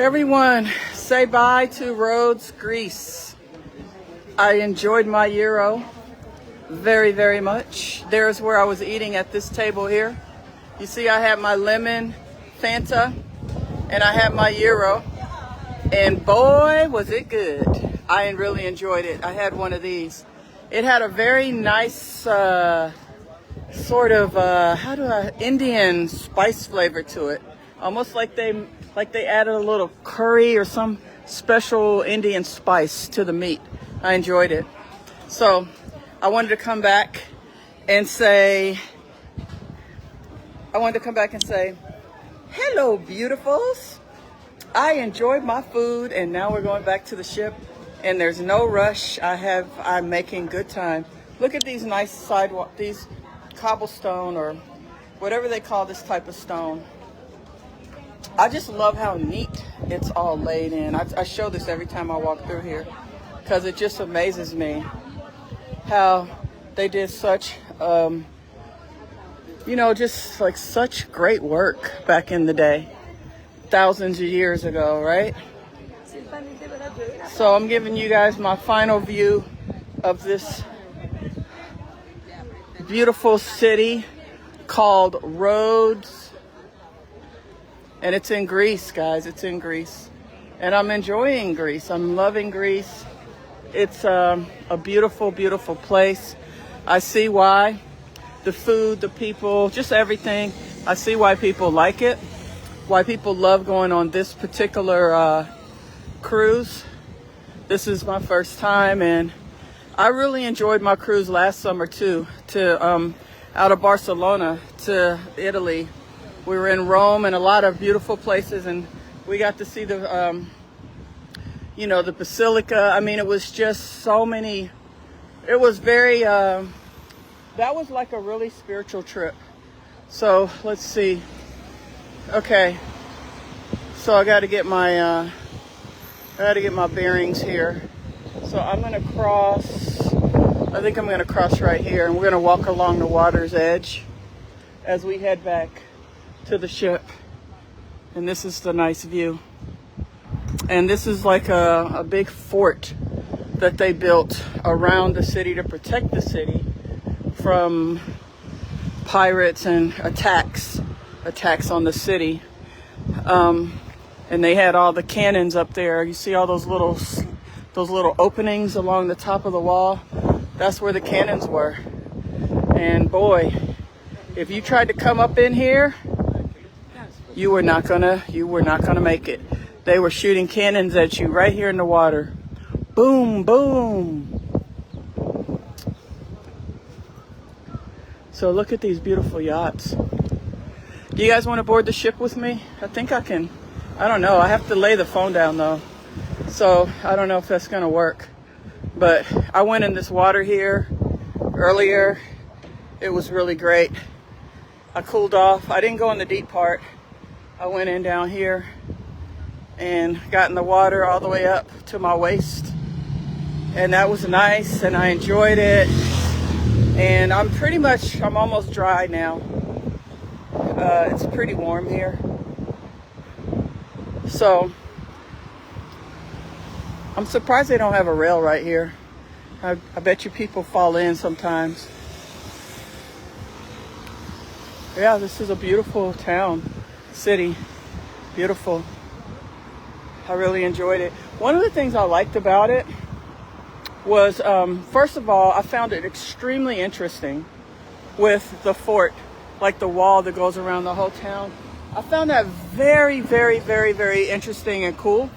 Everyone, say bye to Rhodes, Greece. I enjoyed my gyro very, very much. There's where I was eating at this table here. You see, I had my lemon Fanta and I had my gyro, and boy, was it good. I really enjoyed it. I had one of these. It had a very nice sort of Indian spice flavor to it, almost like they added a little curry or some special Indian spice to the meat. I enjoyed it. So I wanted to come back and say, hello, beautifuls. I enjoyed my food, and now we're going back to the ship, and there's no rush. I'm making good time. Look at these nice sidewalk, these cobblestone or whatever they call this type of stone. I just love how neat it's all laid in. I show this every time I walk through here because it just amazes me how they did such, just like such great work back in the day, thousands of years ago, right? So I'm giving you guys my final view of this beautiful city called Rhodes. And it's in Greece, guys. It's in Greece. And I'm enjoying Greece. I'm loving Greece. It's a beautiful, beautiful place. I see why. The food, the people, just everything. I see why people like it. Why people love going on this particular cruise. This is my first time, and I really enjoyed my cruise last summer too, to out of Barcelona to Italy. We were in Rome and a lot of beautiful places, and we got to see the the Basilica. I mean, it was just so many. It was very, that was like a really spiritual trip. So let's see. Okay. So I got to get my bearings here. So I'm going to cross, I think I'm going to cross right here, and we're going to walk along the water's edge as we head back to the ship. And this is the nice view. And this is like a big fort that they built around the city to protect the city from pirates and attacks on the city. And they had all the cannons up there. You see all those little openings along the top of the wall? That's where the cannons were. And boy, if you tried to come up in here, you were not gonna make it. They were shooting cannons at you right here in the water. Boom, boom. So look at these beautiful yachts. Do you guys want to board the ship with me? I think I can. I don't know. I have to lay the phone down though. So I don't know if that's gonna work. But I went in this water here earlier. It was really great. I cooled off. I didn't go in the deep part. I went in down here and got in the water all the way up to my waist. And that was nice, and I enjoyed it. And I'm almost dry now. It's pretty warm here. So I'm surprised they don't have a rail right here. I bet you people fall in sometimes. Yeah, this is a beautiful town, city, beautiful. I really enjoyed it. One of the things I liked about it was, first of all, I found it extremely interesting with the fort, like the wall that goes around the whole town. I found that very, very, very, very interesting and cool.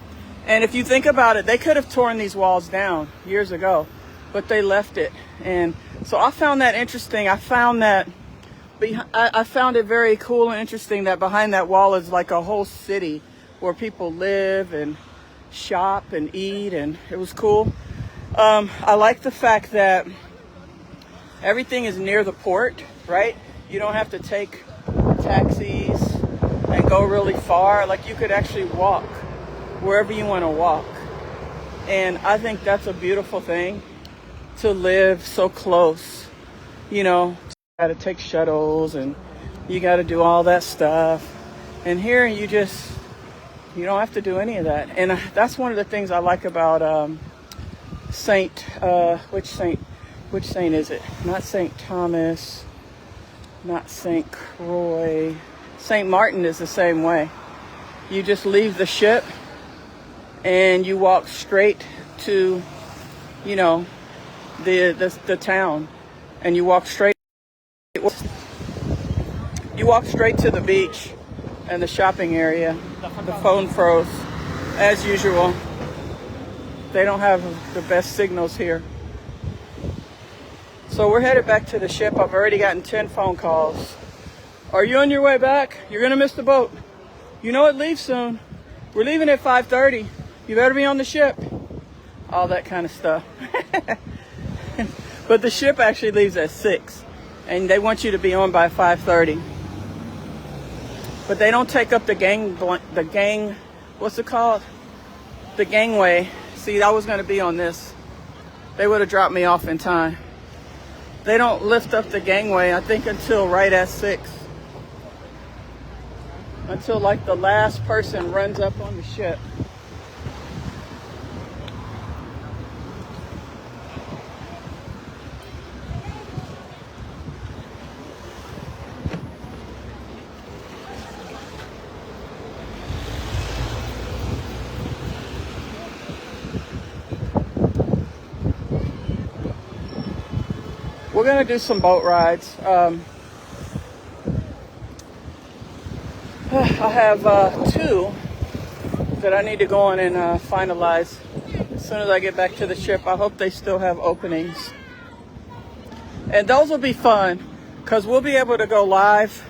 And if you think about it, they could have torn these walls down years ago, but they left it. And so I found that interesting. I found it very cool and interesting that behind that wall is like a whole city where people live and shop and eat, and it was cool. I like the fact that everything is near the port, right? You don't have to take taxis and go really far. Like, you could actually walk wherever you want to walk. And I think that's a beautiful thing, to live so close. You got to take shuttles and you got to do all that stuff. And here You don't have to do any of that. And that's one of the things I like about which saint is it? Not St. Thomas, not St. Croix. St. Martin is the same way. You just leave the ship and you walk straight to, you know, the town, and you walk straight to the beach and the shopping area. The phone froze as usual. They don't have the best signals here. So we're headed back to the ship. I've already gotten 10 phone calls. Are you on your way back? You're gonna miss the boat. You know it leaves soon. We're leaving at 5:30. You better be on the ship. All that kind of stuff. But the ship actually leaves at 6, and they want you to be on by 5:30. But they don't take up the what's it called? The gangway. See, I was gonna be on this. They would have dropped me off in time. They don't lift up the gangway, I think, until right at 6. Until like the last person runs up on the ship. We're gonna do some boat rides. I have 2 that I need to go on and finalize as soon as I get back to the ship. I hope they still have openings. And those will be fun because we'll be able to go live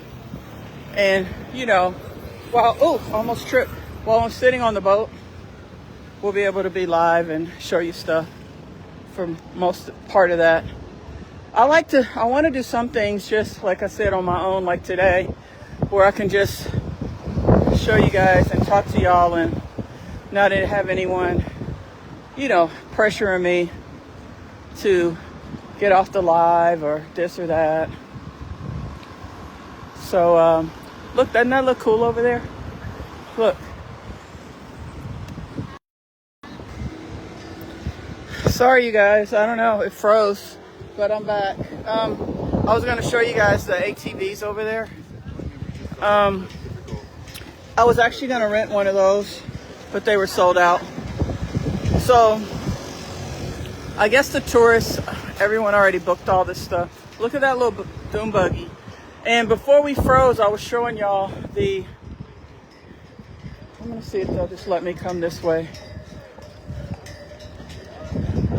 and, you know, while I'm sitting on the boat, we'll be able to be live and show you stuff for most part of that. I want to do some things just like I said on my own, like today, where I can just show you guys and talk to y'all and not have anyone, you know, pressuring me to get off the live or this or that. So, look, doesn't that look cool over there? Look. Sorry, you guys. I don't know. It froze. But I'm back. I was going to show you guys the ATVs over there. I was actually going to rent one of those, but they were sold out. So I guess the tourists, everyone already booked all this stuff. Look at that little dune buggy. And before we froze, I was showing y'all I'm going to see if they'll just let me come this way.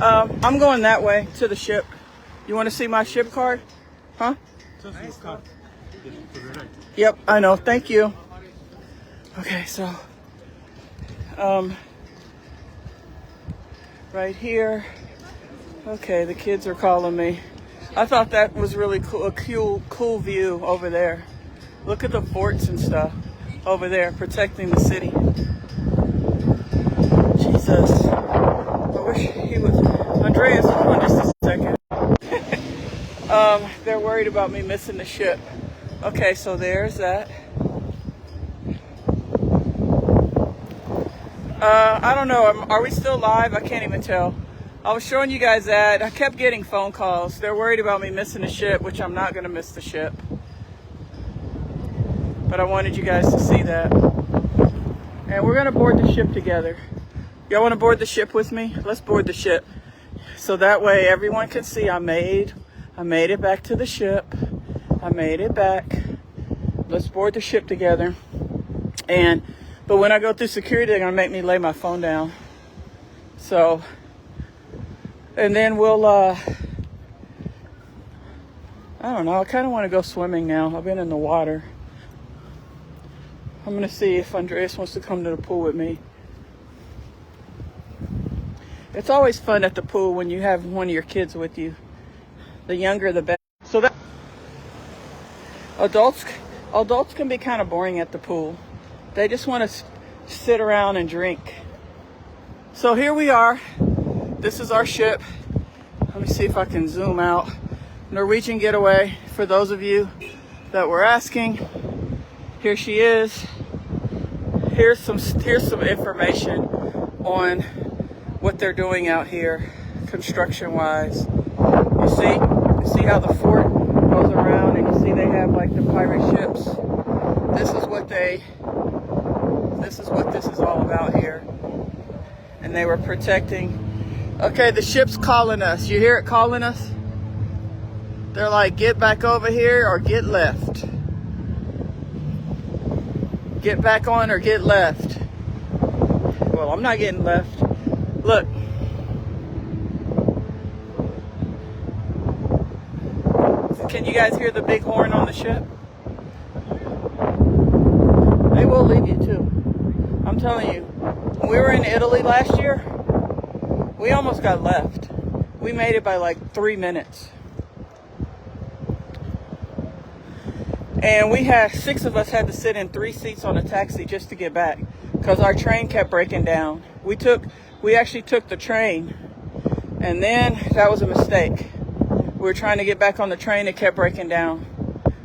I'm going that way to the ship. You want to see my ship card? Huh? Yep, I know. Thank you. Okay, so right here. Okay, the kids are calling me. I thought that was really cool, a cool view over there. Look at the forts and stuff over there protecting the city. Jesus. I wish he was. Andreas, hold on just a second. They're worried about me missing the ship. Okay, so there's that. I don't know. Are we still live? I can't even tell. I was showing you guys that. I kept getting phone calls. They're worried about me missing the ship, which I'm not going to miss the ship. But I wanted you guys to see that. And we're going to board the ship together. Y'all want to board the ship with me? Let's board the ship. So that way everyone can see I made it back to the ship. I made it back. Let's board the ship together. But when I go through security, they're gonna make me lay my phone down. So, and then we'll, I don't know, I kind of want to go swimming now. I've been in the water. I'm gonna see if Andreas wants to come to the pool with me. It's always fun at the pool when you have one of your kids with you. The younger, the better. So that adults can be kind of boring at the pool. They just want to sit around and drink. So here we are. This is our ship. Let me see if I can zoom out. Norwegian Getaway. For those of you that were asking, here she is. Here's some information on what they're doing out here, construction-wise. You see how the fort goes around, and you see they have like the pirate ships. This is what this is all about here. And they were protecting. Okay, the ship's calling us. You hear it calling us? They're like, get back over here or get left. Get back on or get left. Well, I'm not getting left. Look. Can you guys hear the big horn on the ship? They will leave you too. I'm telling you. When we were in Italy last year, we almost got left. We made it by like 3 minutes. And we had 6 of us had to sit in 3 seats on a taxi just to get back because our train kept breaking down. We actually took the train, and then that was a mistake. We were trying to get back on the train, it kept breaking down.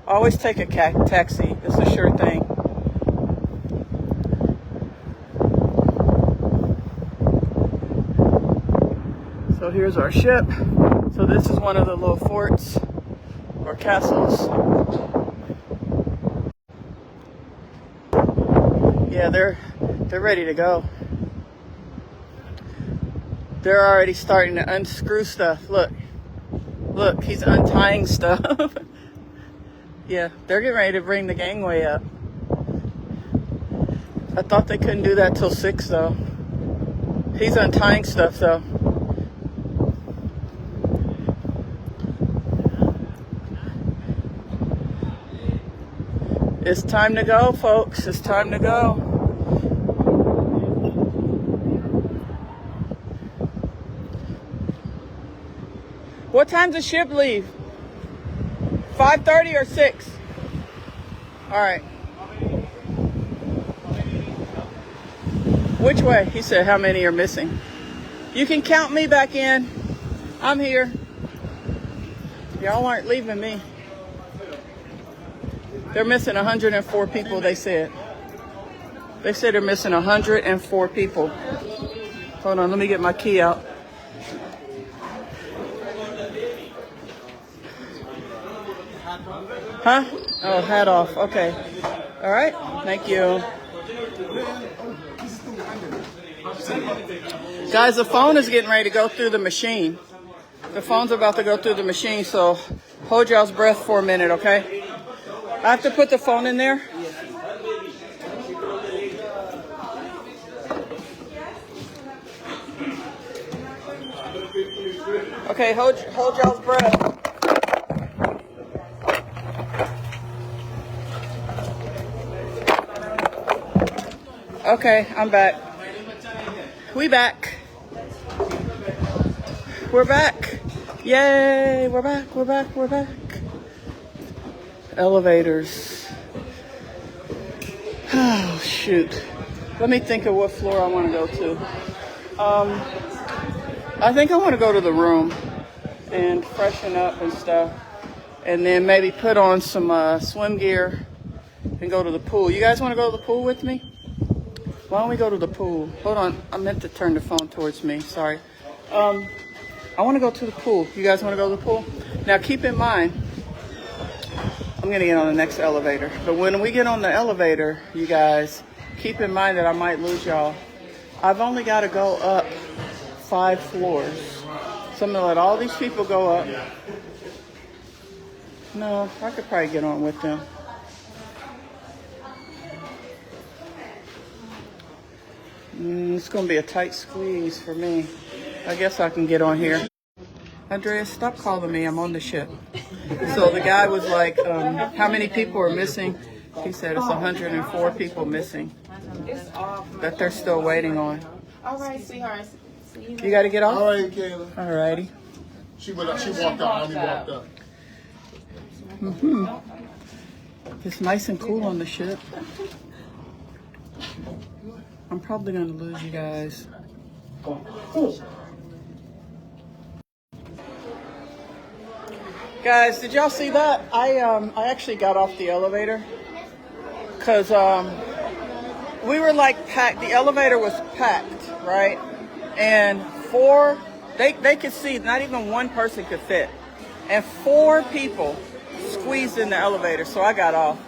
Always take a taxi. It's a sure thing. So here's our ship. So this is one of the little forts or castles. Yeah, they're ready to go. They're already starting to unscrew stuff. Look, he's untying stuff. Yeah, they're getting ready to bring the gangway up. I thought they couldn't do that till 6 though. He's untying stuff though. It's time to go, folks. It's time to go. What time's the ship leave? 5:30 or 6? All right. Which way? He said, how many are missing? You can count me back in. I'm here. Y'all aren't leaving me. They're missing 104 people, they said. They said they're missing 104 people. Hold on, let me get my key out. Huh? Oh, hat off. Okay. All right. Thank you. Guys, the phone is getting ready to go through the machine. The phone's about to go through the machine, so hold y'all's breath for a minute, okay? I have to put the phone in there. Okay, hold y'all's breath. Okay, I'm back. We back. We're back. Yay, we're back, we're back, we're back. Elevators. Oh, shoot. Let me think of what floor I want to go to. I think I want to go to the room and freshen up and stuff. And then maybe put on some swim gear and go to the pool. You guys want to go to the pool with me? Why don't we go to the pool? Hold on. I meant to turn the phone towards me. Sorry. I want to go to the pool. You guys want to go to the pool? Now, keep in mind, I'm going to get on the next elevator. But when we get on the elevator, you guys, keep in mind that I might lose y'all. I've only got to go up 5 floors. So I'm going to let all these people go up. No, I could probably get on with them. It's going to be a tight squeeze for me. I guess I can get on here. Andreas, stop calling me. I'm on the ship. So the guy was like, how many people are missing? He said it's 104 people missing that they're still waiting on. All right, sweetheart. You got to get off? All right, Kayla. All righty. She walked out. Mommy walked up. It's nice and cool on the ship. I'm probably going to lose you guys. Guys, did y'all see that? I actually got off the elevator because we were like packed. The elevator was packed, right? And they could see, not even one person could fit. And 4 people squeezed in the elevator, so I got off.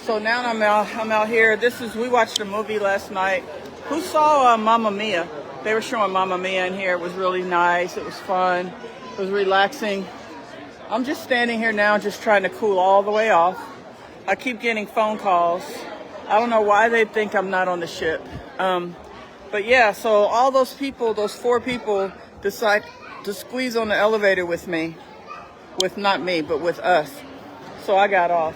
So now I'm out here. We watched a movie last night. Who saw Mamma Mia? They were showing Mamma Mia in here. It was really nice. It was fun. It was relaxing. I'm just standing here now, just trying to cool all the way off. I keep getting phone calls. I don't know why they think I'm not on the ship. But yeah, so all those people, those 4 people decide to squeeze on the elevator with me. With not me, but with us. So I got off.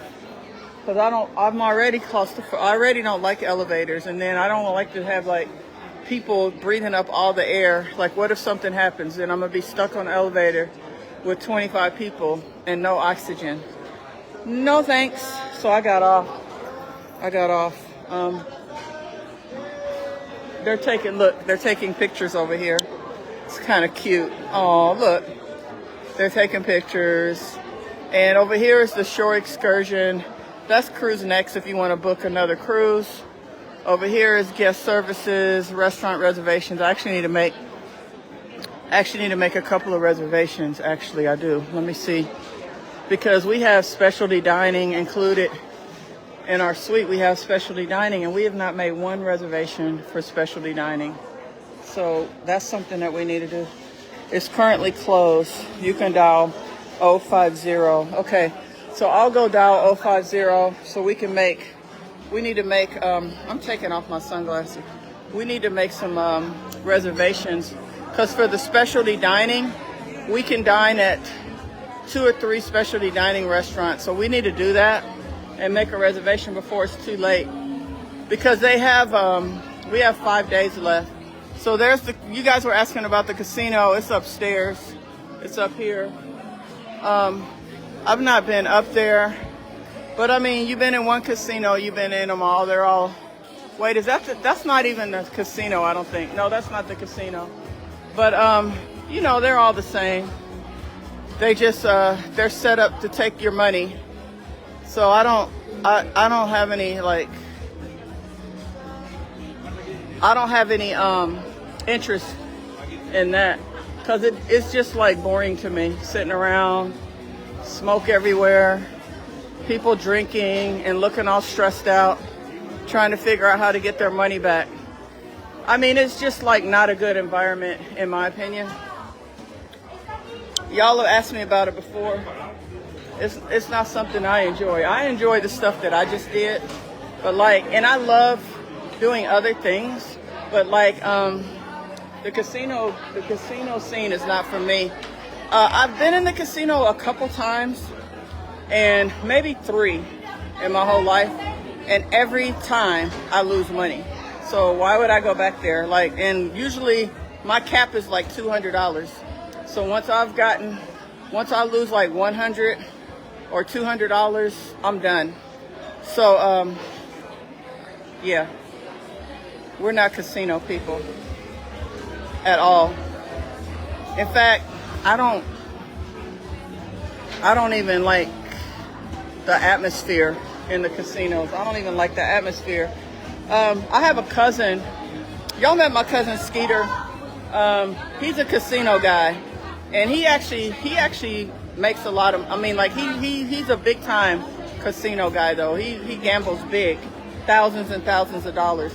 Because I'm already claustrophobic. I already don't like elevators. And then I don't like to have like people breathing up all the air. Like what if something happens? Then I'm going to be stuck on the elevator with 25 people and no oxygen. No thanks. So I got off. They're taking pictures over here. It's kind of cute. Oh, look. They're taking pictures. And over here is the shore excursion. That's Cruise Next if you want to book another cruise. Over here is guest services, restaurant reservations. I actually need to make a couple of reservations. Actually, I do. Let me see. Because we have specialty dining included in our suite. We have specialty dining, and we have not made one reservation for specialty dining. So that's something that we need to do. It's currently closed. You can dial 050. Okay, so I'll go dial 050 so we need to make, I'm taking off my sunglasses. We need to make some reservations because for the specialty dining, we can dine at 2 or 3 specialty dining restaurants. So we need to do that and make a reservation before it's too late because we have 5 days left. So you guys were asking about the casino. It's upstairs. It's up here. I've not been up there, but I mean, you've been in one casino, you've been in them all. They're all, wait, that's not even the casino, I don't think. No, that's not the casino. But, you know, they're all the same. They just, they're set up to take your money. So I don't have any, like, interest in that because it's just like boring to me, sitting around, smoke everywhere, people drinking and looking all stressed out, trying to figure out how to get their money back. I mean, it's just like not a good environment in my opinion. Y'all have asked me about it before. It's not something I enjoy. I enjoy the stuff that I just did, but like, and I love doing other things, but like the casino scene is not for me. I've been in the casino a couple times, and maybe 3 in my whole life, and every time I lose money. So why would I go back there? Like, and usually my cap is like $200. So once I lose like $100 or $200, I'm done. So yeah, we're not casino people at all. In fact, I don't even like the atmosphere in the casinos. I don't even like the atmosphere. I have a cousin. Y'all met my cousin Skeeter. He's a casino guy, and he actually makes a lot of. I mean, like he's a big time casino guy though. He gambles big, thousands and thousands of dollars.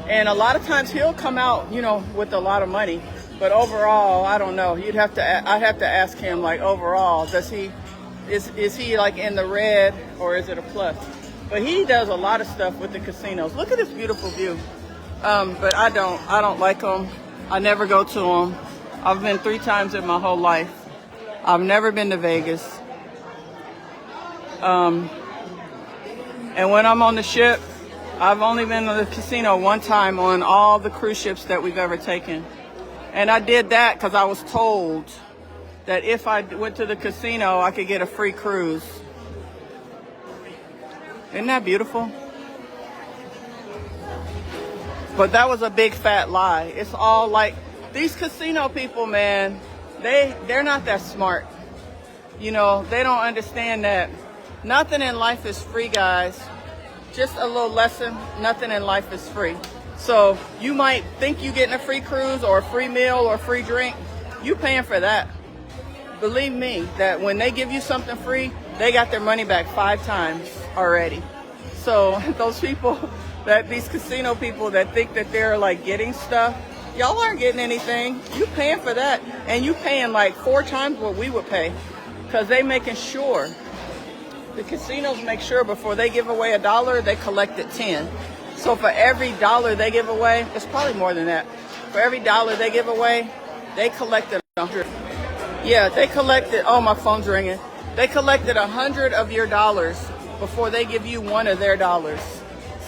And a lot of times he'll come out, you know, with a lot of money. But overall, I don't know. I'd have to ask him, like, overall, is he like in the red or is it a plus? But he does a lot of stuff with the casinos. Look at this beautiful view. But I don't like them. I never go to them. I've been 3 times in my whole life. I've never been to Vegas. And when I'm on the ship, I've only been to the casino 1 time on all the cruise ships that we've ever taken. And I did that because I was told that if I went to the casino, I could get a free cruise. Isn't that beautiful? But that was a big fat lie. It's all like, these casino people, man, they're not that smart. You know, they don't understand that nothing in life is free, guys. just a little lesson. Nothing in life is free. So you might think you're getting a free cruise or a free meal or a free drink. You paying for that. Believe me, that when they give you something free, they got their money back 5 times already. So those people, these casino people that think that they're like getting stuff, y'all aren't getting anything. You paying for that, and you paying like 4 times what we would pay, because they making sure. The casinos make sure before they give away $1, they collect it 10. So for every $1 they give away, it's probably more than that. For every $1 they give away, they collected 100. Yeah, they collected. Oh, my phone's ringing. They collected 100 of your dollars before they give you one of their dollars.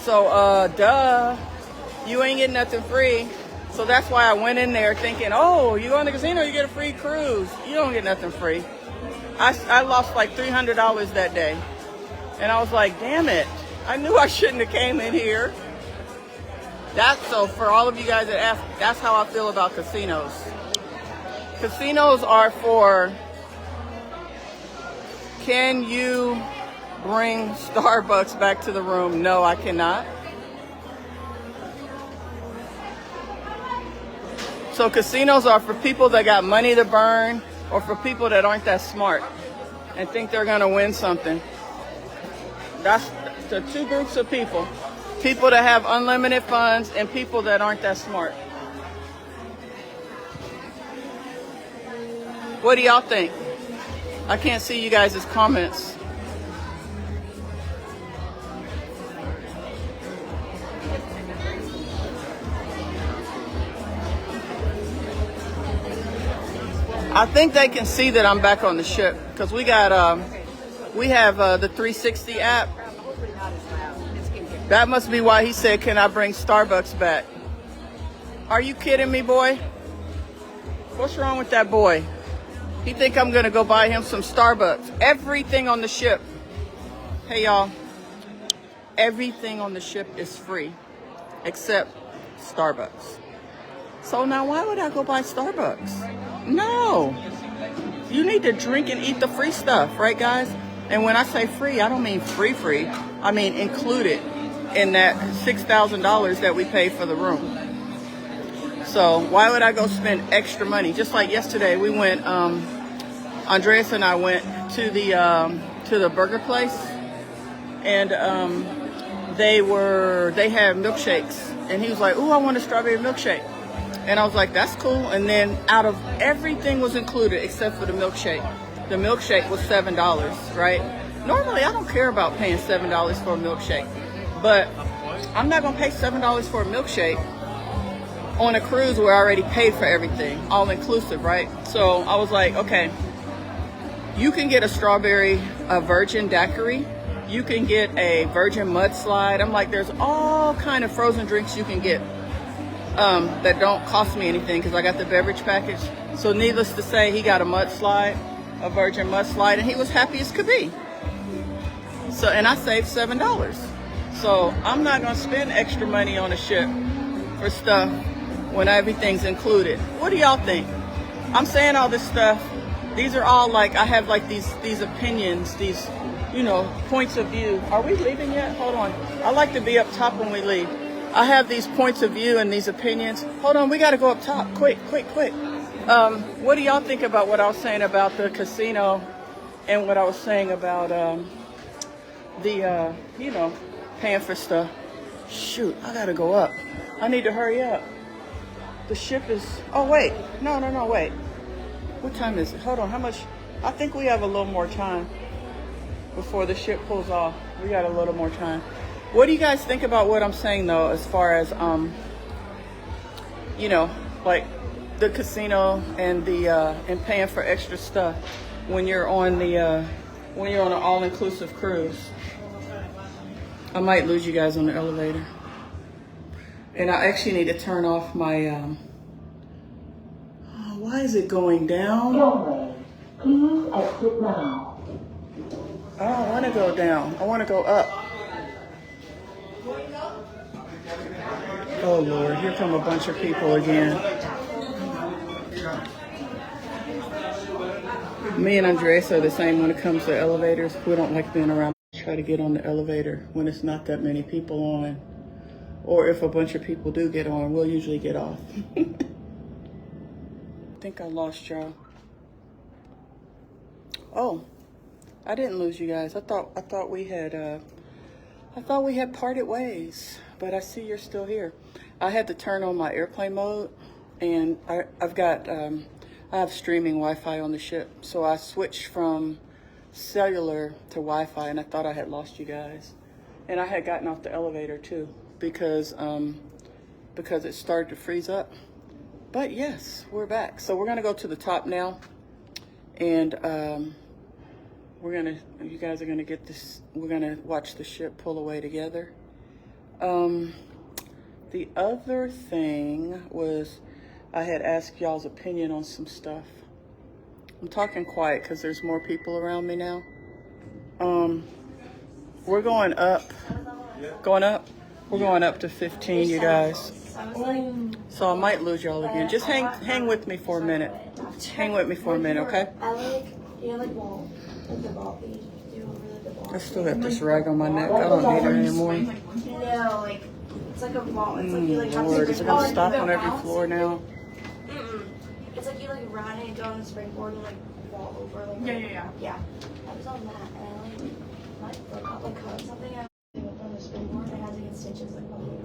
So, duh, you ain't getting nothing free. So that's why I went in there thinking, oh, you go in the casino, you get a free cruise. You don't get nothing free. I lost like $300 that day. And I was like, damn it. I knew I shouldn't have came in here. So for all of you guys that ask, that's how I feel about casinos. Casinos are for, can you bring Starbucks back to the room? No, I cannot. So casinos are for people that got money to burn, or for people that aren't that smart and think they're going to win something. That's the 2 groups of people. People that have unlimited funds and people that aren't that smart. What do y'all think? I can't see you guys' comments. I think they can see that I'm back on the ship, because we have the 360 app. That must be why he said, can I bring Starbucks back? Are you kidding me, boy? What's wrong with that boy? He think I'm gonna go buy him some Starbucks. Everything on the ship. Hey y'all, everything on the ship is free except Starbucks. So now why would I go buy Starbucks? No. You need to drink and eat the free stuff, right guys? And when I say free, I don't mean free. I mean included in that $6,000 that we pay for the room. So why would I go spend extra money? Just like yesterday, we went, Andreas and I went to the burger place, and they had milkshakes, and he was like, "Ooh, I want a strawberry milkshake." And I was like, that's cool. And then out of everything was included except for the milkshake. The milkshake was $7, right? Normally, I don't care about paying $7 for a milkshake, but I'm not gonna pay $7 for a milkshake on a cruise where I already paid for everything, all inclusive, right? So I was like, okay, you can get a virgin daiquiri. You can get a virgin mudslide. I'm like, there's all kind of frozen drinks you can get that don't cost me anything, because I got the beverage package. So needless to say, he got a virgin mudslide, and he was happy as could be. So, and I saved $7. So I'm not gonna spend extra money on a ship for stuff when everything's included. What do y'all think? I'm saying all this stuff. These are all like, I have like these opinions, these, points of view. Are we leaving yet? Hold on. I like to be up top when we leave. I have these points of view and these opinions. Hold on, we got to go up top. Quick. What do y'all think about what I was saying about the casino and what I was saying about paying for stuff? Shoot, I got to go up. I need to hurry up. The ship is, oh wait, no, wait. What time is it? Hold on, how much? I think we have a little more time before the ship pulls off. We got a little more time. What do you guys think about what I'm saying though, as far as, like the casino and and paying for extra stuff when you're on an all-inclusive cruise? I might lose you guys on the elevator. And I actually need to turn off my, why is it going down? Please exit now. I don't want to go down. I want to go up. Oh Lord, here come a bunch of people again. Me and Andres are the same when it comes to elevators. We don't like being around try to get on the elevator when it's not that many people on. Or if a bunch of people do get on, we'll usually get off. I think I lost y'all. Oh, I didn't lose you guys. I thought we had parted ways, but I see you're still here. I had to turn on my airplane mode, and I have streaming Wi-Fi on the ship, so I switched from cellular to Wi-Fi, and I thought I had lost you guys. And I had gotten off the elevator too because it started to freeze up. But yes, we're back. So we're gonna go to the top now, and you guys are gonna get this. We're gonna watch the ship pull away together. The other thing was I had asked y'all's opinion on some stuff. I'm talking quiet because there's more people around me now. We're going up. Going up? We're going up to 15, you guys. So I might lose y'all again. Just hang with me for a minute. Hang with me for a minute, okay? I still got this rag on my neck. I don't need it anymore. No, like, it's like a vault. It's like you like have Lord, to is it gonna stop on every floor now? It's like you like run and go on the springboard and like fall over. Like, yeah. I was on that and I like broke out like cut something. I went on the springboard and I had to get stitches like all the way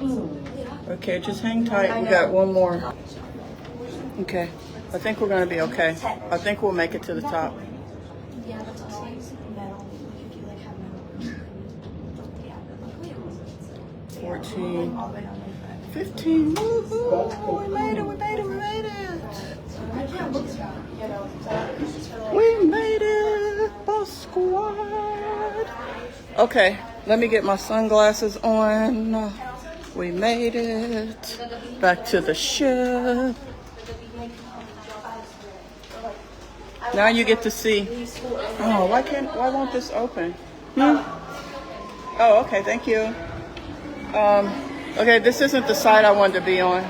down. Okay, just hang tight. We got one more. Okay. I think we're gonna be okay. I think we'll make it to the top. Yeah, that's also like metal. Like if you like have metal. Yeah, but luckily it wasn't. 14, All the way down like that. 15. Woohoo! We made it! We made it! We made it! I can't look at you know, it's just for like. We made it, boss squad. Okay, let me get my sunglasses on. We made it back to the ship. Now you get to see. Oh, why won't this open? Oh, okay, thank you. Okay, this isn't the side I wanted to be on.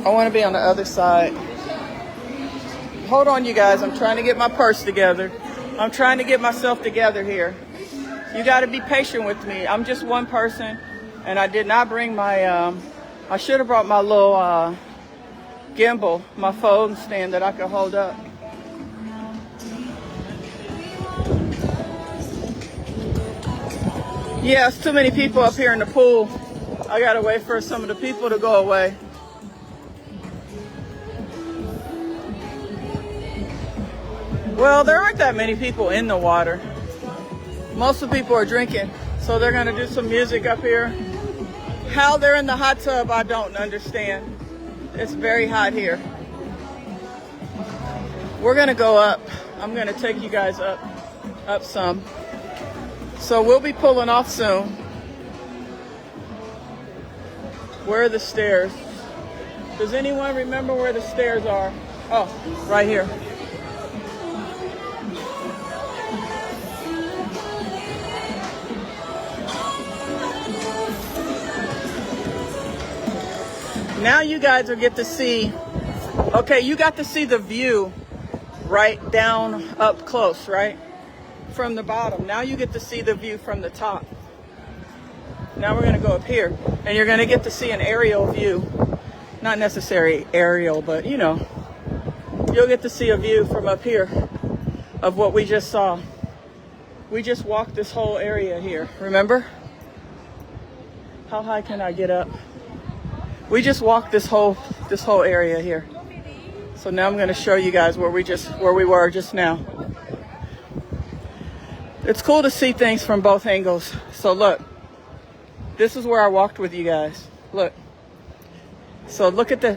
I want to be on the other side. Hold on, you guys. I'm trying to get my purse together. I'm trying to get myself together here. You got to be patient with me. I'm just one person, and I did not bring my, I should have brought my little gimbal, my phone stand that I could hold up. Yeah, it's too many people up here in the pool. I got to wait for some of the people to go away. Well, there aren't that many people in the water. Most of the people are drinking, so they're gonna do some music up here. How they're in the hot tub, I don't understand. It's very hot here. We're gonna go up. I'm gonna take you guys up some. So we'll be pulling off soon. Where are the stairs? Does anyone remember where the stairs are? Oh, right here. Now you guys will get to see, okay, you got to see the view right down up close, right? From the bottom. Now you get to see the view from the top. Now we're gonna go up here and you're gonna get to see an aerial view. Not necessarily aerial, but you know, you'll get to see a view from up here of what we just saw. We just walked this whole area here, remember? How high can I get up? We just walked this whole area here. So now I'm going to show you guys where we were just now. It's cool to see things from both angles. So look, this is where I walked with you guys. Look. So look at the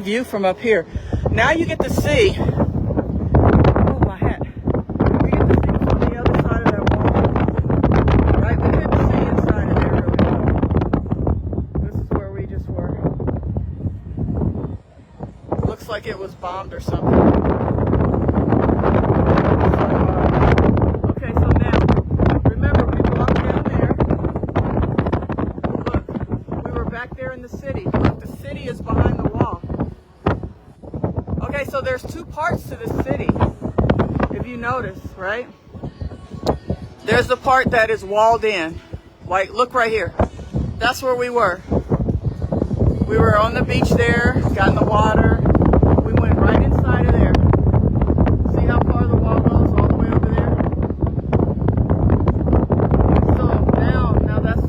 view from up here. Now you get to see. Oh, my hat. You get to see from the other side of that wall. Right, we couldn't see inside of there really well. This is where we just were. Looks like it was bombed or something. Okay, so now, remember we walked down there. Look, we were back there in the city. Look, the city is behind the wall. Okay, the city. If you notice, right? There's the part that is walled in. Like, look right here. That's where we were. We were on the beach there, got in the water. We went right inside of there. See how far the wall goes? All the way over there. So now that's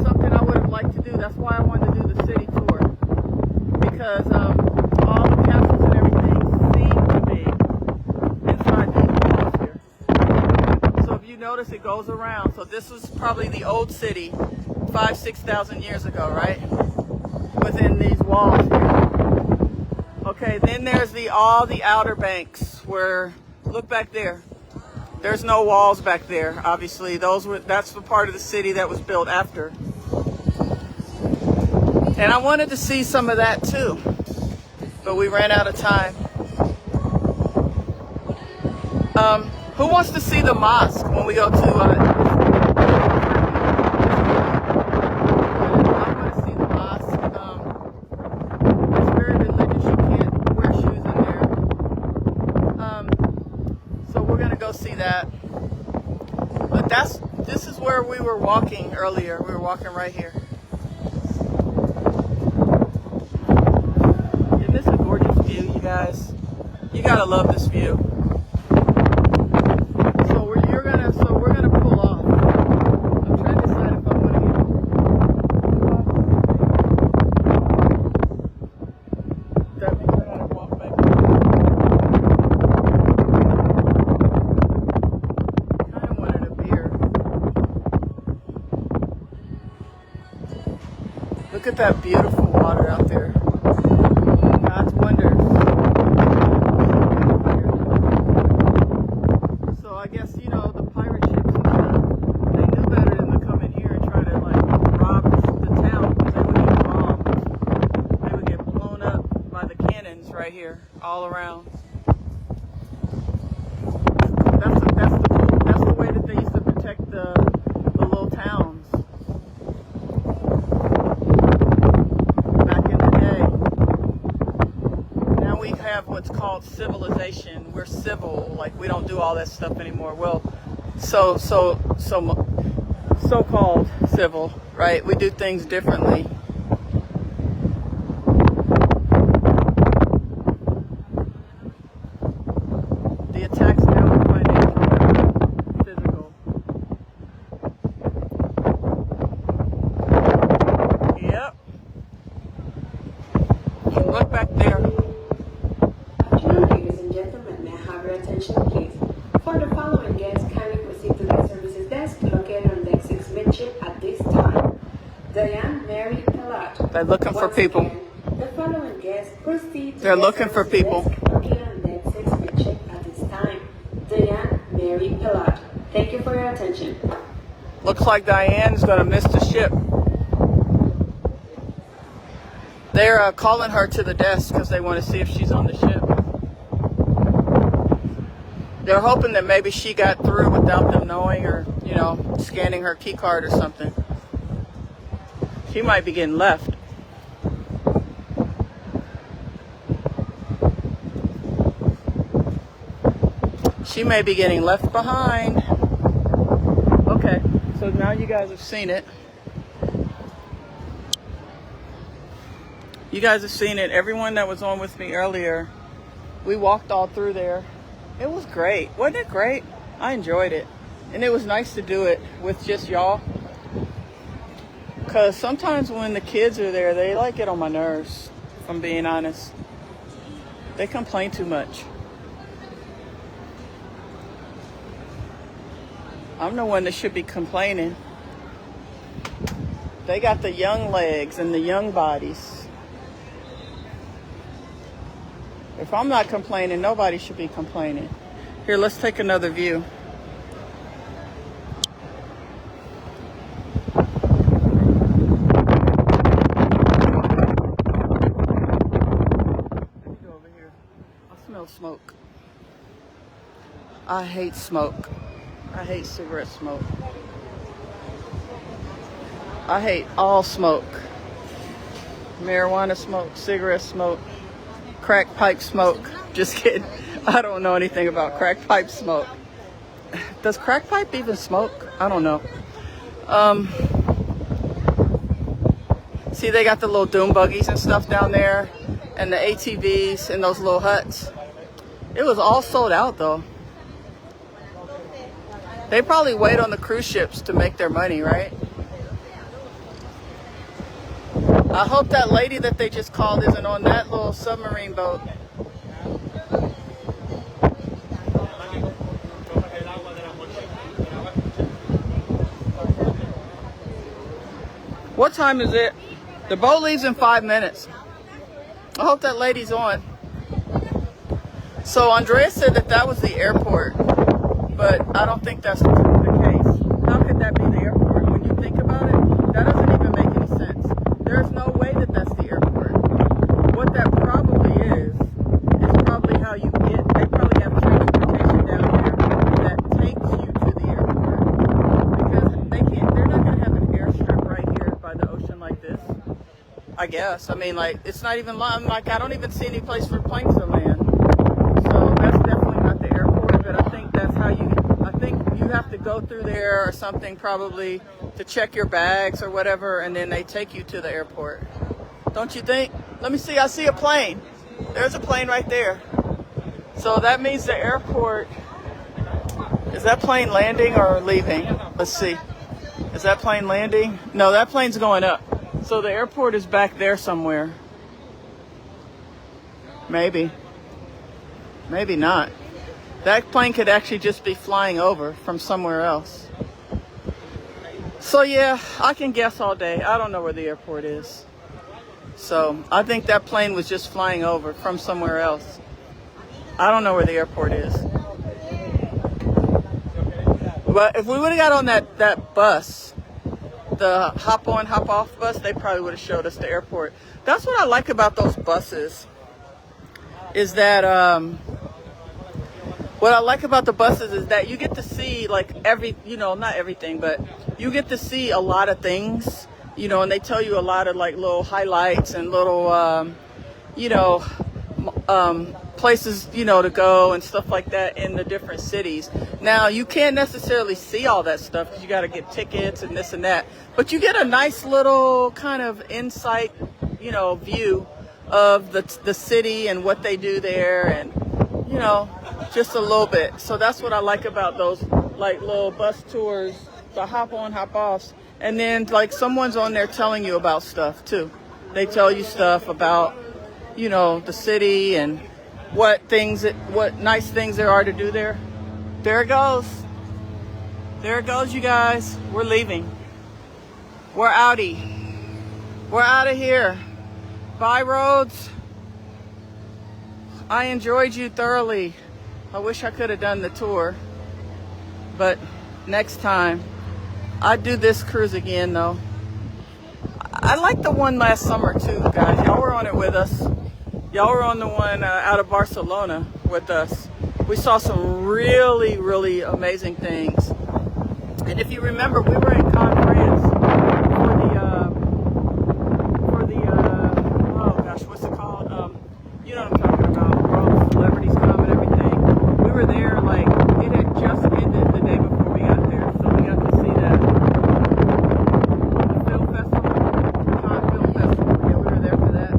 something I would have liked to do. That's why I wanted to do the city tour, because all the castles and everything seem to be inside these walls here. So if you notice, it goes around. So this was probably the old city 5,000-6,000 years ago, right? Within these walls here. Okay, then there's all the outer banks where, look back there. There's no walls back there, obviously. That's the part of the city that was built after. And I wanted to see some of that too, but we ran out of time. Who wants to see the mosque when we go to I want to see the mosque. It's very religious. You can't wear shoes in there. So we're gonna go see that. But this is where we were walking earlier. We were walking right here. Isn't this a gorgeous view, you guys? You gotta love this view. So we're gonna pull off. I'm trying to decide if I'm gonna get. That means I gotta walk back. Kind of wanted a beer. Look at that beautiful water out there. God's wonders. So I guess, you know, the pirate ships and stuff, they knew better than to come in here and try to like rob the town, because they would get bombed. They would get blown up by the cannons right here, all around. That's the way that they used to protect the little towns back in the day. Now we have what's called civilization. We're civil, like we don't do all that stuff anymore. Well, so-called civil, right? We do things differently. The attacks now are financial, physical. Yep. Look back there. Ladies and gentlemen, may I have your attention, please? For the following guests, kindly proceed to the services desk located on deck 6 midship at this time. Diane Mary Pellot. They're looking for people. Again, the following guests proceed to They're the looking for services people. desk located on deck 6 midship at this time. Diane Mary Pellot. Thank you for your attention. Looks like Diane's gonna miss the ship. They're calling her to the desk because they want to see if she's on the ship. They're hoping that maybe she got through without them knowing, or, you know, scanning her key card or something. She might be getting left. She may be getting left behind. Okay, so now you guys have seen it. You guys have seen it. Everyone that was on with me earlier, we walked all through there. It was great. Wasn't it great? I enjoyed it. And it was nice to do it with just y'all. Because sometimes when the kids are there, they like get on my nerves, if I'm being honest. They complain too much. I'm the one that should be complaining. They got the young legs and the young bodies. If I'm not complaining, nobody should be complaining. Here, let's take another view. Let me go over here. I smell smoke. I hate smoke. I hate cigarette smoke. I hate all smoke. Marijuana smoke, cigarette smoke, crack pipe smoke. Just kidding. I don't know anything about crack pipe smoke. Does crack pipe even smoke? I don't know. See, they got the little doom buggies and stuff down there, and the ATVs and those little huts. It was all sold out though. They probably wait on the cruise ships to make their money, right? I hope that lady that they just called isn't on that little submarine boat. What time is it? The boat leaves in 5 minutes. I hope that lady's on. So Andrea said that that was the airport, but I don't think that's the case. How could that be the airport? When you think about it, that doesn't even make any sense. There's no way that that's the airport. What that probably is probably how you get, they probably have transportation down there that takes you to the airport. Because they're not going to have an airstrip right here by the ocean like this. I guess. I mean, like, it's not even, like, I don't even see any place for planes to land. So that's definitely not the airport, but I think that's how I think you have to go through there or something probably to check your bags or whatever, and then they take you to the airport. Don't you think? Let me see, I see a plane. There's a plane right there. So that means the airport, is that plane landing or leaving? Let's see. Is that plane landing? No, that plane's going up. So the airport is back there somewhere. Maybe. Maybe not. That plane could actually just be flying over from somewhere else. So yeah, I can guess all day. I don't know where the airport is. So I think that plane was just flying over from somewhere else. I don't know where the airport is. But if we would have got on that bus, the hop on, hop off bus, they probably would have showed us the airport. That's what I like about those buses, is that, what I like about the buses is that you get to see like not everything, but you get to see a lot of things, and they tell you a lot of like little highlights and little, places, to go and stuff like that in the different cities. Now, you can't necessarily see all that stuff because you got to get tickets and this and that, but you get a nice little kind of insight, view of the city and what they do there, and, just a little bit. So that's what I like about those like little bus tours, the hop on, hop offs. And then like someone's on there telling you about stuff too. They tell you stuff about, the city and what nice things there are to do there. There it goes. There it goes, you guys. We're leaving. We're outie. We're out of here. Bye, Rhodes. I enjoyed you thoroughly. I wish I could have done the tour, but next time. I'd do this cruise again though. I liked the one last summer too, guys. Y'all were on it with us. Y'all were on the one out of Barcelona with us. We saw some really, really amazing things. And if you remember, we were in Cannes, France for the oh gosh, what's it called? You know what I'm talking about, where all the celebrities come and everything. We were there, like, it had just ended the day before we got there, so we got to see that. The film festival, Cannes Film Festival, yeah, we were there for that.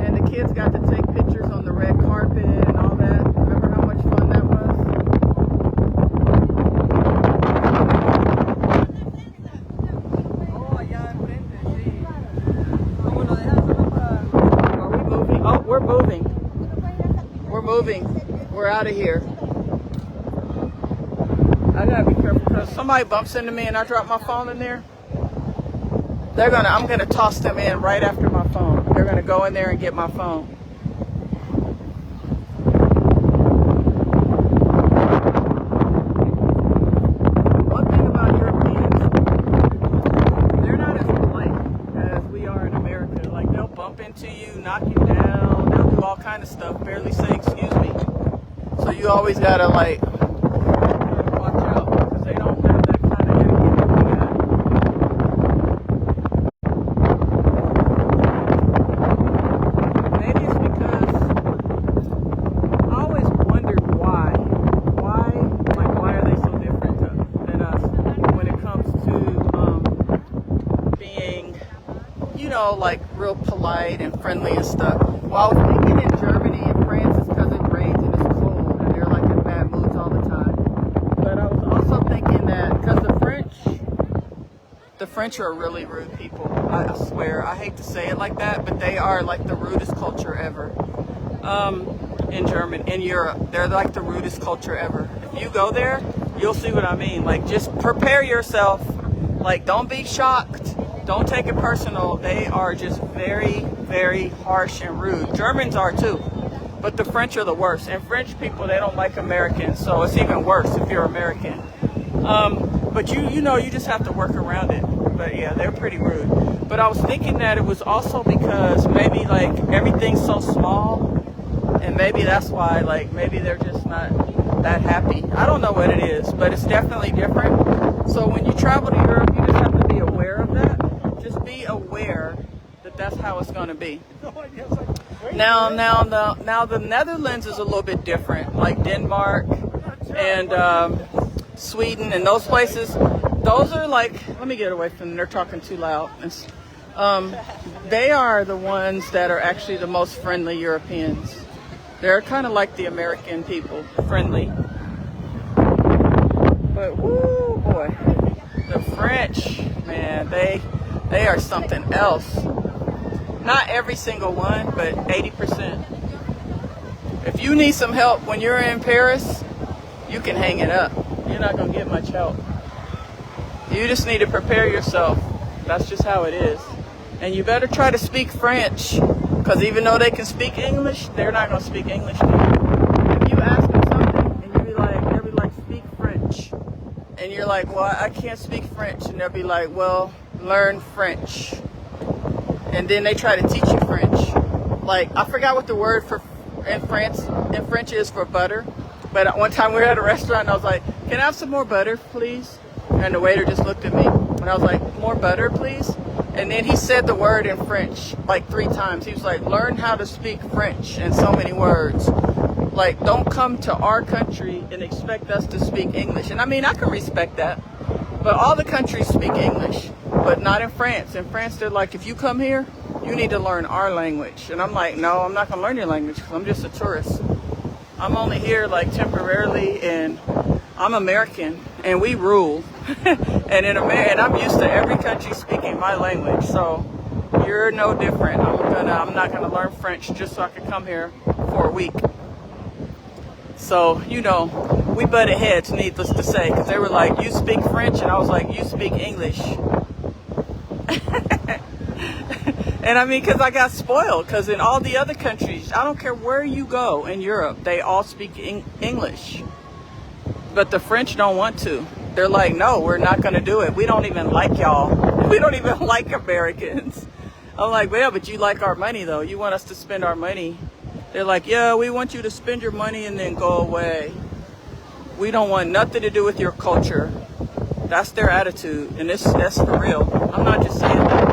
And the kids got to take pictures on the red carpet and all that. Remember how much fun that was? Oh, we're moving. We're moving. We're out of here. I gotta be careful because somebody bumps into me and I drop my phone in there. I'm gonna toss them in right after my phone. They're gonna go in there and get my phone. One thing about Europeans, they're not as polite as we are in America. Like, they'll bump into you, knock you down, they'll do all kind of stuff, barely say excuse me. So you always gotta like watch out because they don't have that kind of etiquette that we got. Maybe it's because like real polite and friendly and stuff. Well, I was thinking in Germany and France it's because it rains and it's cold and they're like in bad moods all the time. But I was also thinking that because the French are really rude people. I swear, I hate to say it like that, but they are like the rudest culture ever. In Europe, they're like the rudest culture ever. If you go there, you'll see what I mean. Like, just prepare yourself. Like, don't be shocked. Don't take it personal. They are just very, very harsh and rude. Germans are too, but the French are the worst. And French people, they don't like Americans, so it's even worse if you're American. But you know, you just have to work around it. But yeah, they're pretty rude. But I was thinking that it was also because maybe like everything's so small, and maybe that's why, like, maybe they're just not that happy. I don't know what it is, but it's definitely different. So when you travel to Europe, you just have to be aware of that. Just be aware that that's how it's going to be. Now the Netherlands is a little bit different, like Denmark and Sweden and those places. Those are like, let me get away from them. They're talking too loud. They are the ones that are actually the most friendly Europeans. They're kind of like the American people, friendly. But whoo boy, the French, man, they are something else. Not every single one, but 80%. If you need some help when you're in Paris, you can hang it up. You're not gonna get much help. You just need to prepare yourself. That's just how it is. And you better try to speak French, because even though they can speak English, they're not going to speak English to you. If you ask them something and they'll be like, speak French. And you're like, well, I can't speak French. And they'll be like, well, learn French. And then they try to teach you French. Like, I forgot what the word for in French is for butter. But one time we were at a restaurant and I was like, can I have some more butter, please? And the waiter just looked at me. And I was like, more butter, please? And then he said the word in French like 3 times. He was like, learn how to speak French in so many words. Like, don't come to our country and expect us to speak English. And I mean, I can respect that. But all the countries speak English, but not in France. In France, they're like, if you come here, you need to learn our language. And I'm like, no, I'm not going to learn your language because I'm just a tourist. I'm only here like temporarily, and I'm American and we rule. And and I'm used to every country speaking my language, so you're no different. I'm not gonna learn French just so I can come here for a week. So, you know, we butted heads, needless to say, because they were like, you speak French, and I was like, you speak English. And I mean, because I got spoiled, because in all the other countries, I don't care where you go in Europe, they all speak English. But the French don't want to. They're like, no, we're not going to do it. We don't even like y'all. We don't even like Americans. I'm like, well, but you like our money, though. You want us to spend our money. They're like, yeah, we want you to spend your money and then go away. We don't want nothing to do with your culture. That's their attitude. And that's for real. I'm not just saying that.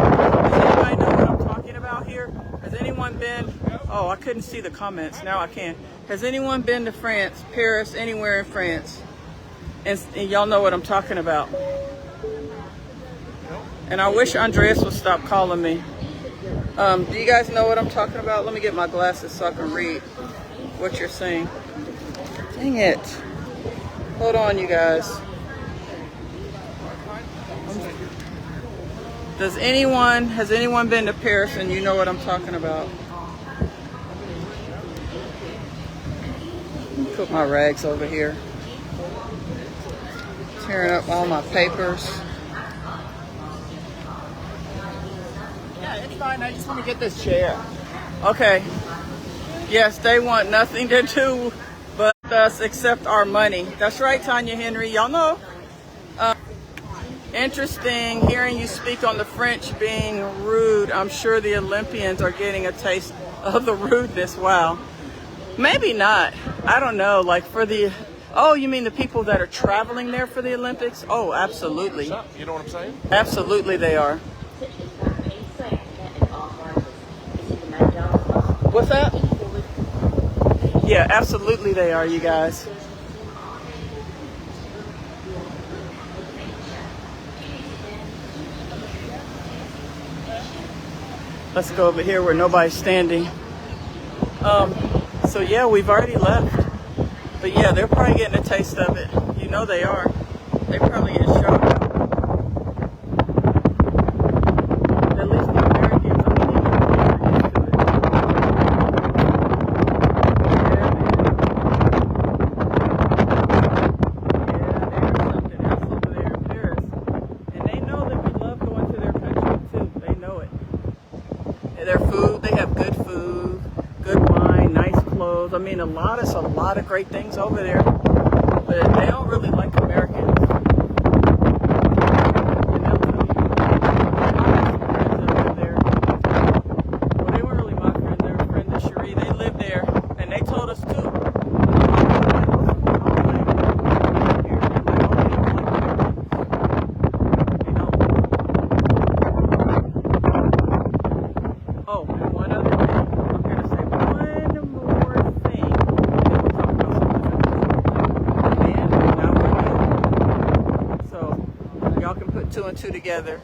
Does anybody know what I'm talking about here? Has anyone been? Oh, I couldn't see the comments. Now I can. Has anyone been to France, Paris, anywhere in France? And y'all know what I'm talking about. And I wish Andreas would stop calling me. Do you guys know what I'm talking about? Let me get my glasses so I can read what you're saying. Dang it. Hold on, you guys. Has anyone been to Paris and you know what I'm talking about? Put my rags over here. Tearing up all my papers. Yeah, it's fine. I just want to get this chair. Okay. Yes, they want nothing to do but us except our money. That's right, Tanya Henry. Y'all know. Interesting hearing you speak on the French being rude. I'm sure the Olympians are getting a taste of the rudeness. Wow. Maybe not. I don't know. Like for the... Oh, you mean the people that are traveling there for the Olympics? Oh, absolutely. You know what I'm saying? Absolutely they are. What's that? Yeah, absolutely they are, you guys. Let's go over here where nobody's standing. So yeah, we've already left. But yeah, they're probably getting a taste of it. You know they are. They probably get shocked. At least the Americans, I mean, even they're used to it. Yeah, man. Yeah, there's something else over there in Paris. And they know that we love going to their country too. They know it. And their food, they have good food, good wine, nice clothes. I mean, a lot of great things over there. But they don't really like Americans. And they'll tell you, I have some friends that live there. Well, they weren't really my friend. They were friends of Cherie. They live there, and they told us too. Oh, and one other thing. I'm going to say one more thing. And then we'll talk about something else. Man, not deodorant. So, y'all can put two and two together.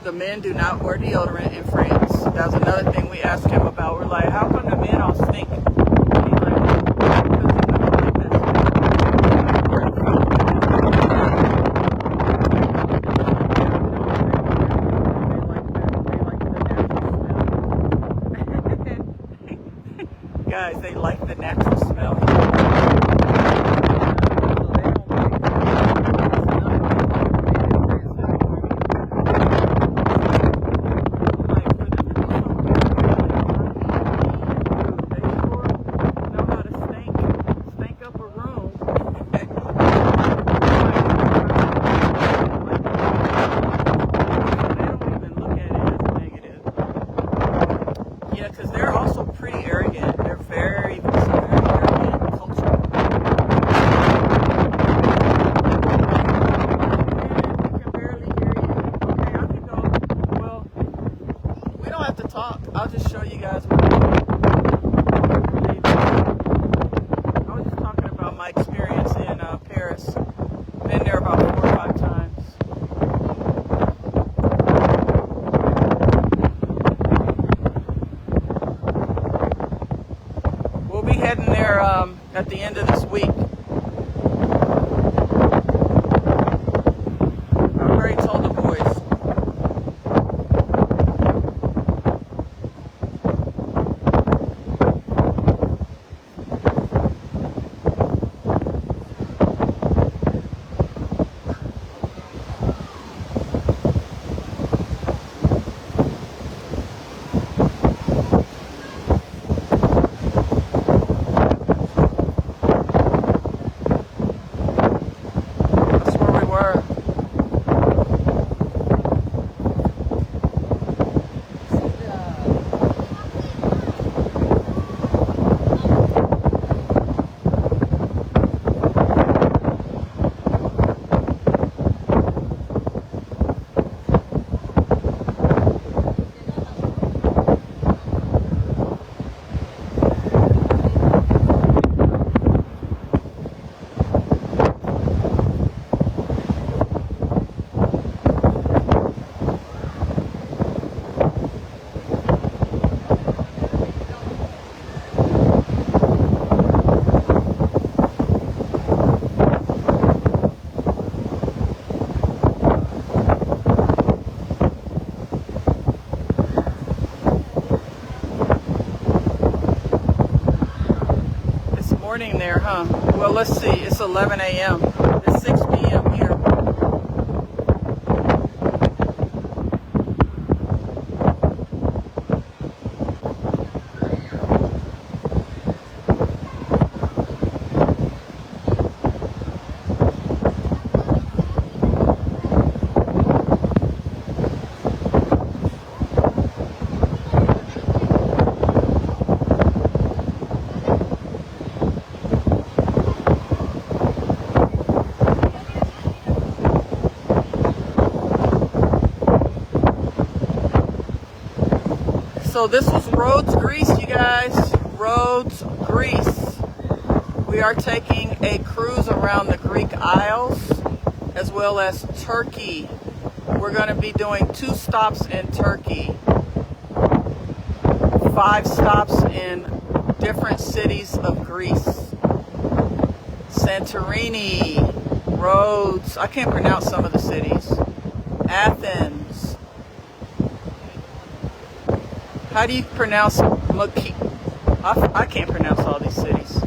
The men do not wear deodorant in France. That was another thing we asked him about. We're like, how come the men all stink? And he's like, because the women like that. Guys, they like the natural smell. Yeah, because they're also pretty arrogant. They're very arrogant culture. I can barely hear you. Okay, I can go. Well, we don't have to talk. I'll just show you guys what we're doing. I was just talking about my experience in Paris. Been there about 4 or 5 times. We'll be heading there at the end of this week. I already told the boys. That's where we were. It's morning there, huh? Well, let's see. It's 11 a.m. It's 6 p.m. here. So this was Rhodes, Greece, you guys. Rhodes, Greece. We are taking a cruise around the Greek Isles as well as Turkey. We're going to be doing 2 stops in Turkey. 5 stops in different cities of Greece. Santorini, Rhodes, I can't pronounce some of the cities. Athens. How do you pronounce I can't pronounce all these cities.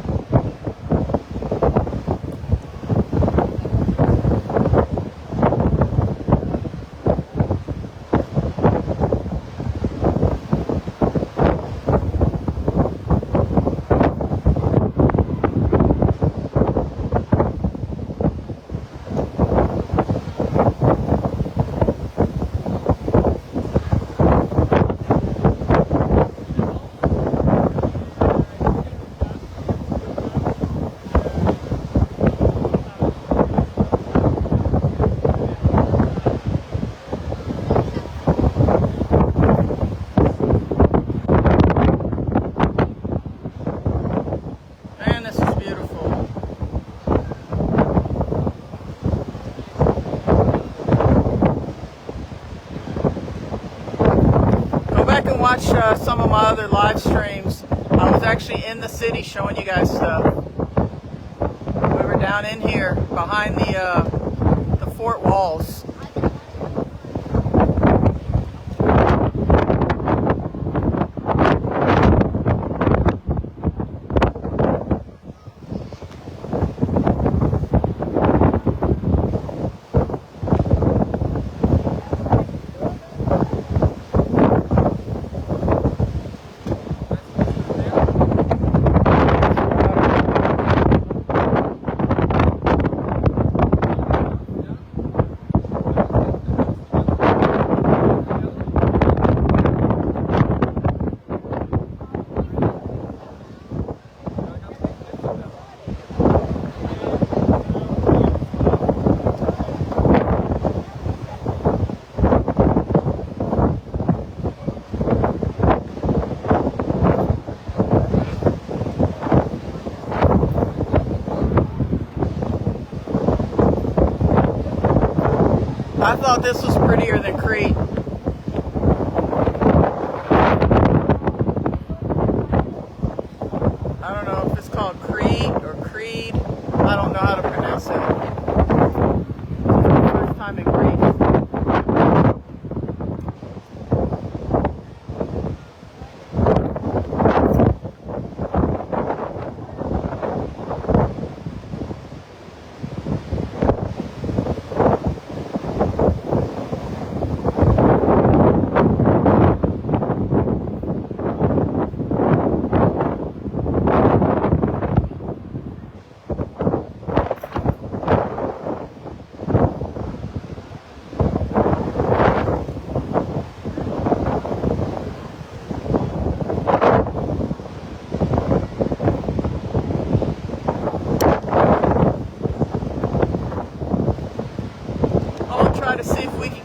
Watch some of my other live streams. I was actually in the city showing you guys stuff. We were down in here behind the fort walls. I thought this was prettier than Crete. I don't know if it's called Crete or Creed. I don't know how to pronounce it. First time in Greece.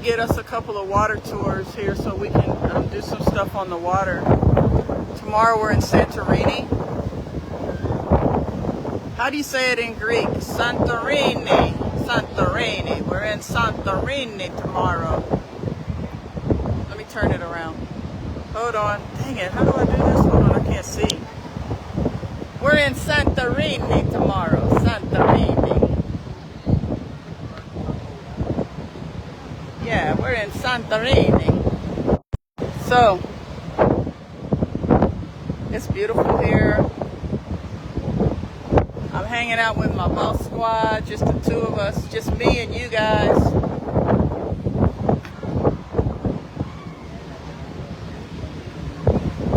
Get us a couple of water tours here so we can do some stuff on the water. Tomorrow we're in Santorini. How do you say it in Greek? Santorini. Santorini. We're in Santorini tomorrow. Let me turn it around. Hold on. Dang it. How do I do this? Hold on. I can't see. We're in Santorini tomorrow. Santorini. Yeah, we're in Santorini. So, it's beautiful here. I'm hanging out with my boss squad, just the two of us, just me and you guys.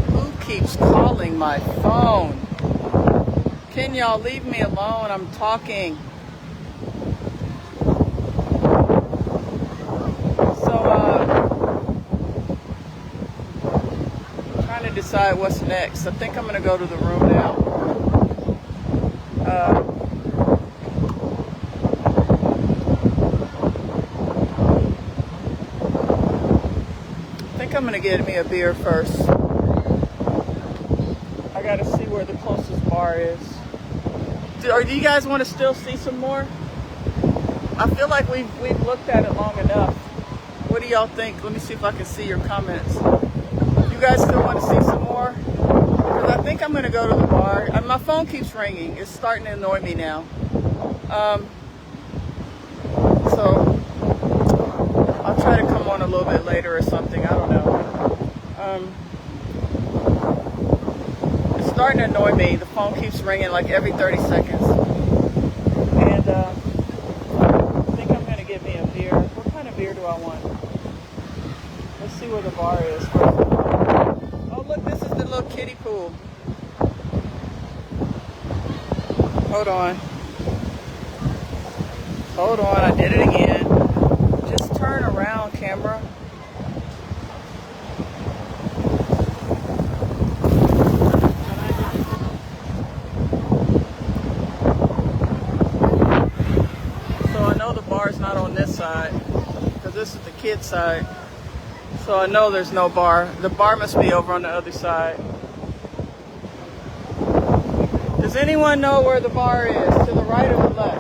Who keeps calling my phone? Can y'all leave me alone? I'm talking. Decide what's next. I think I'm going to go to the room now. I think I'm going to get me a beer first. I got to see where the closest bar is. Do you guys want to still see some more? I feel like we've looked at it long enough. What do y'all think? Let me see if I can see your comments. You guys still want to see some more? Because I think I'm going to go to the bar. My phone keeps ringing. It's starting to annoy me now. So I'll try to come on a little bit later or something. I don't know. It's starting to annoy me. The phone keeps ringing like every 30 seconds. And I think I'm going to get me a beer. What kind of beer do I want? Let's see where the bar is first. Oh, look, this is the little kiddie pool. Hold on. Hold on, I did it again. Just turn around, camera. So I know the bar's not on this side, because this is the kid side. So I know there's no bar. The bar must be over on the other side. Does anyone know where the bar is? To the right or the left?